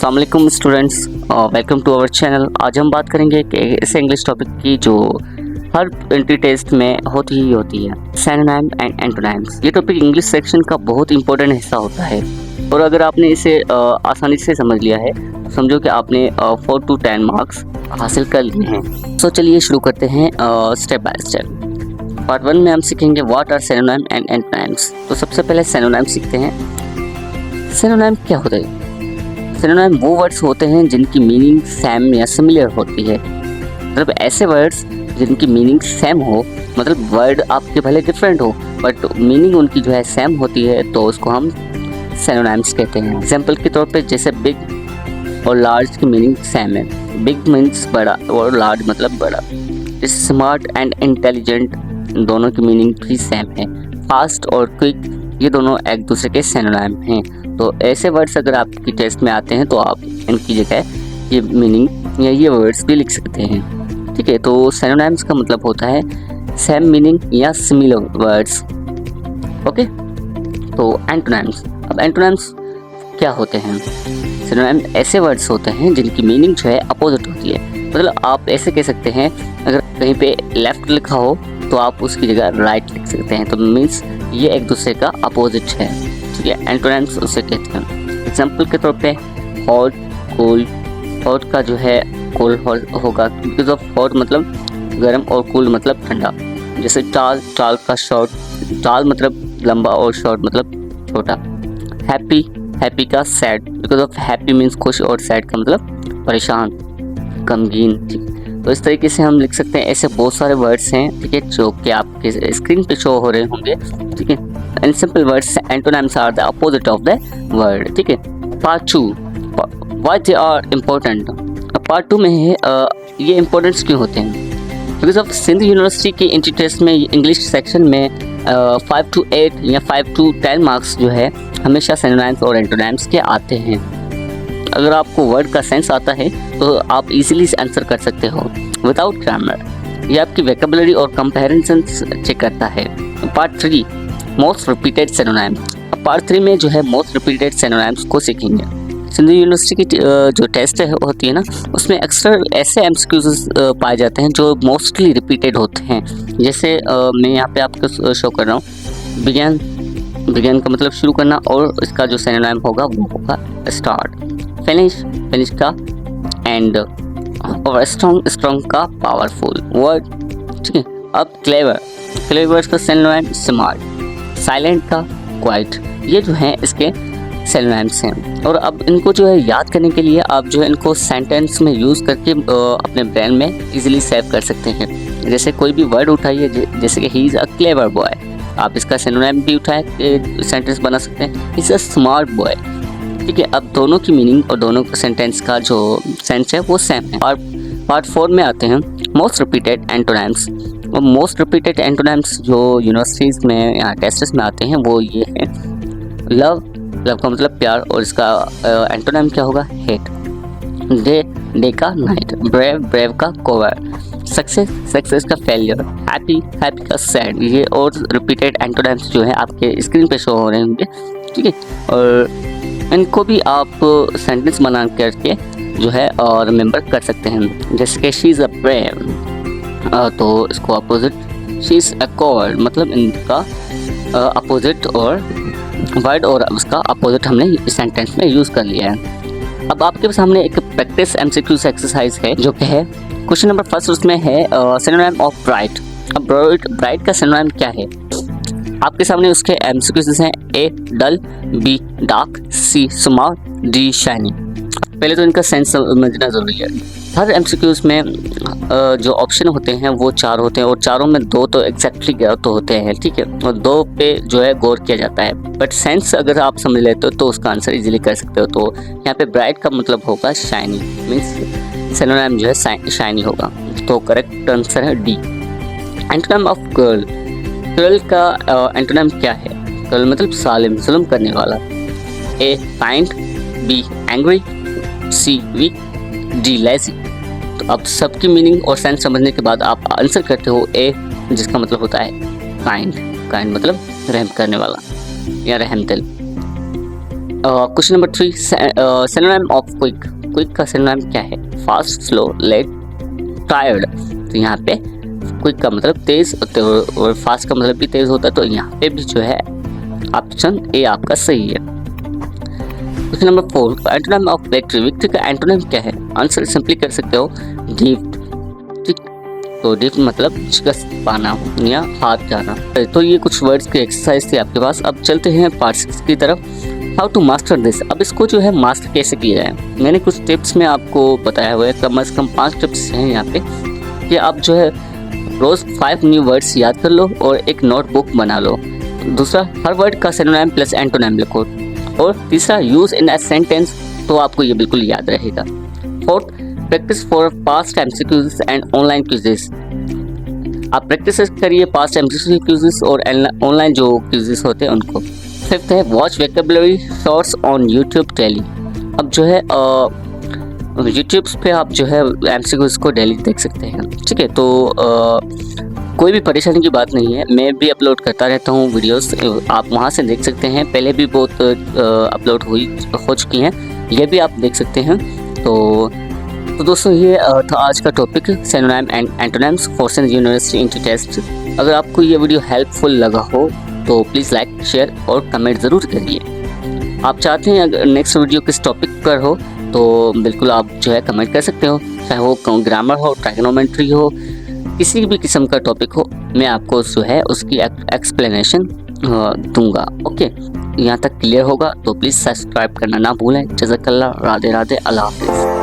अस्सलाम वालेकुम students, welcome to our channel. आज हम बात करेंगे एक ऐसे इंग्लिश टॉपिक की जो हर एंट्री टेस्ट में होती है, सिनोनिम एंड एंटोनिम्स। ये टॉपिक इंग्लिश सेक्शन का बहुत इंपॉर्टेंट हिस्सा होता है और अगर आपने इसे आसानी से समझ लिया है तो समझो कि आपने 4 to 10 मार्क्स हासिल कर लिए हैं। तो चलिए शुरू करते हैं स्टेप बाय स्टेप। पार्ट 1 में हम सीखेंगे what are synonym and antonyms. तो सबसे पहले सिनोनिम सीखते हैं। सिनोनिम क्या होता है? सिनोनिम वो वर्ड्स होते हैं जिनकी मीनिंग सेम या सिमिलर होती है। मतलब ऐसे वर्ड्स जिनकी मीनिंग सेम हो, मतलब वर्ड आपके भले डिफरेंट हो बट मीनिंग उनकी जो है सेम होती है, तो उसको हम सिनोनिम्स कहते हैं। एग्जाम्पल के तौर पे जैसे बिग और लार्ज की मीनिंग सेम है। बिग मीन्स बड़ा और लार्ज मतलब बड़ा। जैसे स्मार्ट एंड इंटेलिजेंट, दोनों की मीनिंग भी सेम है। फास्ट और क्विक, ये दोनों एक दूसरे के सिनोनिम हैं। तो ऐसे वर्ड्स अगर आपकी टेस्ट में आते हैं तो आप इनकी जगह ये मीनिंग या ये वर्ड्स भी लिख सकते हैं। ठीक है, तो सिनोनिम्स का मतलब होता है सेम मीनिंग या सिमिलर वर्ड्स। ओके, तो एंटोनिम्स। अब एंटोनिम्स क्या होते हैं? सिनोनिम ऐसे वर्ड्स होते हैं जिनकी मीनिंग जो है अपोजिट होती है। मतलब आप ऐसे कह सकते हैं, अगर कहीं पे लेफ्ट लिखा हो तो आप उसकी जगह राइट लिख सकते हैं। तो मीन्स ये एक दूसरे का अपोजिट है। ठीक है, एंटोनिम्स उसे कहते हैं। एग्जाम्पल के तौर पे हॉट, कूल। हॉट का जो है कूल होगा बिकॉज ऑफ हॉट मतलब गर्म और कूल मतलब ठंडा। जैसे टाल, टाल का शॉर्ट, टाल मतलब लंबा और शॉर्ट मतलब छोटा। हैप्पी, हैप्पी का sad because of happy means खुश और सैड का मतलब परेशान, गमगीन। ठीक, तो इस तरीके से हम लिख सकते हैं। ऐसे बहुत सारे वर्ड्स हैं, ठीक है, जो कि आपके स्क्रीन पे शो हो रहे होंगे। ठीक है, in simple words antonyms are the opposite of the word. ठीक है, part 2 why they are important. Part 2 में है ये इम्पोर्टेंस क्यों होते हैं। बिकॉज ऑफ सिंध यूनिवर्सिटी के एंट्री टेस्ट में इंग्लिश सेक्शन में 5 to 8 या 5 to 10 मार्क्स जो है हमेशा सिनोनिम्स और एंटोनिम्स के आते हैं। अगर आपको वर्ड का सेंस आता है तो आप इजीली आंसर कर सकते हो विदाउट ग्रामर। ये आपकी वोकैबुलरी और कंपैरिजन चेक करता है। Part 3 most repeated synonym. Part 3 में जो है मोस्ट रिपीटेड सिनोनिम्स को सीखेंगे। सिंधु यूनिवर्सिटी की जो टेस्ट होती है ना, उसमें अक्सर ऐसे एमसीक्यूज पाए जाते हैं जो मोस्टली रिपीटेड होते हैं। जैसे मैं यहाँ पे आपको शो कर रहा हूँ, बिगेन। बिगेन का मतलब शुरू करना और इसका जो सिनोनिम होगा वो होगा स्टार्ट। फिनिश, फिनिश का एंड। और स्ट्रॉन्ग, स्ट्रॉन्ग का पावरफुल वर्ड। ठीक है, अब क्लेवर, क्लेवर का सिनोनिम स्मार्ट। साइलेंट का क्वाइट। ये जो है इसके सिनोनिम्स हैं। और अब इनको जो है याद करने के लिए आप जो है इनको सेंटेंस में यूज़ करके अपने ब्रेन में इजीली सेव कर सकते हैं। जैसे कोई भी वर्ड उठाइए, जैसे कि he is a clever boy, आप इसका सिनोनिम भी उठाए सेंटेंस बना सकते हैं, he is a smart boy. ठीक है, अब दोनों की मीनिंग और दोनों सेंटेंस का जो सेंस है वो सेम है। और पार्ट 4 में आते हैं मोस्ट रिपीटेड एंटोनिम्स। और मोस्ट रिपीटेड एंटोनिम्स जो यूनिवर्सिटीज़ में या टेस्ट्स में आते हैं वो ये है। लव, लव का मतलब प्यार और इसका एंटोनिम क्या होगा? हेट। डे, डे का नाइट। ब्रेव, ब्रेव का कोवर। सक्सेस, सक्सेस का फेलियर। हैप्पी, हैप्पी का सैड। ये और रिपीटेड एंटोनिम्स जो है आपके स्क्रीन पे शो हो रहे होंगे। ठीक है, और इनको भी आप सेंटेंस बना करके जो है और रिमेंबर कर सकते हैं। जैसे कि शी इज़ अ ब्रेव, तो इसको opposite she is a coward, मतलब इनका अपोजिट और वर्ड और उसका अपोजिट हमने इस सेंटेंस में यूज़ कर लिया है। अब आपके सामने एक प्रैक्टिस एमसीक्यूज एक्सरसाइज है जो कि है क्वेश्चन नंबर 1, उसमें है सिनोनिम ऑफ ब्राइट। अब ब्राइट का सिनोनिम क्या है? आपके सामने उसके एमसीक्यूज हैं। A dull, B dark, C smart, D shiny. पहले तो इनका सेंस समझना ज़रूरी है। हर एमसीक्यूज में जो ऑप्शन होते हैं वो 4 होते हैं और चारों में 2 तो एग्जैक्टली गलत होते हैं। ठीक है, और 2 पे जो है गौर किया जाता है, बट सेंस अगर आप समझ लेते हो तो उसका आंसर इजीली कर सकते हो। तो यहाँ पे ब्राइट का मतलब होगा शाइनी, मीन्स सिनोनिम जो है शाइनी होगा। तो करेक्ट आंसर है D. Antonym of cruel. Cruel का एंटोनिम क्या है? गर्ल मतलब सालिम, जुल्म करने वाला। A kind, B angry, C weak, D lazy. तो अब सबकी मीनिंग और सेंस समझने के बाद आप आंसर करते हो ए, जिसका मतलब होता है काइंड। काइंड मतलब रहम करने वाला या रहम दिल। Question number 3, synonym of quick. Quick का सिनोनिम क्या है? Fast, slow, late, tired. तो यहाँ पे क्विक का मतलब तेज और फास्ट का मतलब भी तेज होता है, तो यहाँ पे भी जो है ऑप्शन ए आपका सही है। Question number 4, antonym of victory. Victory का एंटोनिम क्या है? आंसर सिंपली कर सकते हो गिफ्ट। ठीक, तो गिफ्ट मतलब शिकस्त पाना या हार जाना। तो ये कुछ वर्ड्स की एक्सरसाइज थी आपके पास। अब चलते हैं पार्ट 6 की तरफ, हाउ टू मास्टर दिस। अब इसको जो है मास्टर कैसे किया जाए, मैंने कुछ टिप्स में आपको बताया हुआ है। कम से कम 5 टिप्स हैं यहाँ पे कि आप जो है रोज़ 5 न्यू वर्ड्स याद कर लो और एक नोटबुक बना लो। दूसरा, हर वर्ड का सिनोनिम प्लस एंटोनिम लिखो। और तीसरा, यूज़ इन अ सेंटेंस, तो आपको ये बिल्कुल याद रहेगा। Fourth, practice for past MCQs and online quizzes. आप प्रैक्टिस करिए पास्ट एमसीक्यू क्विज़ेस और ऑनलाइन जो क्विज़ेस होते हैं उनको। फिफ्थ है, watch vocabulary shorts on YouTube daily. अब जो है यूट्यूब पे आप जो है एमसीक्यूज को डेली देख सकते हैं। ठीक है, तो कोई भी परेशानी की बात नहीं है, मैं भी अपलोड करता रहता हूँ वीडियोस, आप वहाँ से देख सकते हैं। पहले भी बहुत अपलोड हो चुकी हैं, ये भी आप देख सकते हैं। तो दोस्तों ये था आज का topic, synonym and antonyms for central university entry test. अगर आपको ये वीडियो हेल्पफुल लगा हो तो प्लीज़ लाइक, शेयर और कमेंट ज़रूर करिए। आप चाहते हैं अगर नेक्स्ट वीडियो किस टॉपिक पर हो तो बिल्कुल आप जो है कमेंट कर सकते हो, चाहे वो ग्रामर हो, ट्राइगोनोमेट्री हो, किसी भी किस्म का टॉपिक हो, मैं आपको जो है उसकी एक्सप्लेनेशन दूंगा। ओके, यहाँ तक क्लियर होगा तो प्लीज़ सब्सक्राइब करना ना भूलें। जज़ाकल्लाह, राधे राधे, अल्लाह हाफिज़।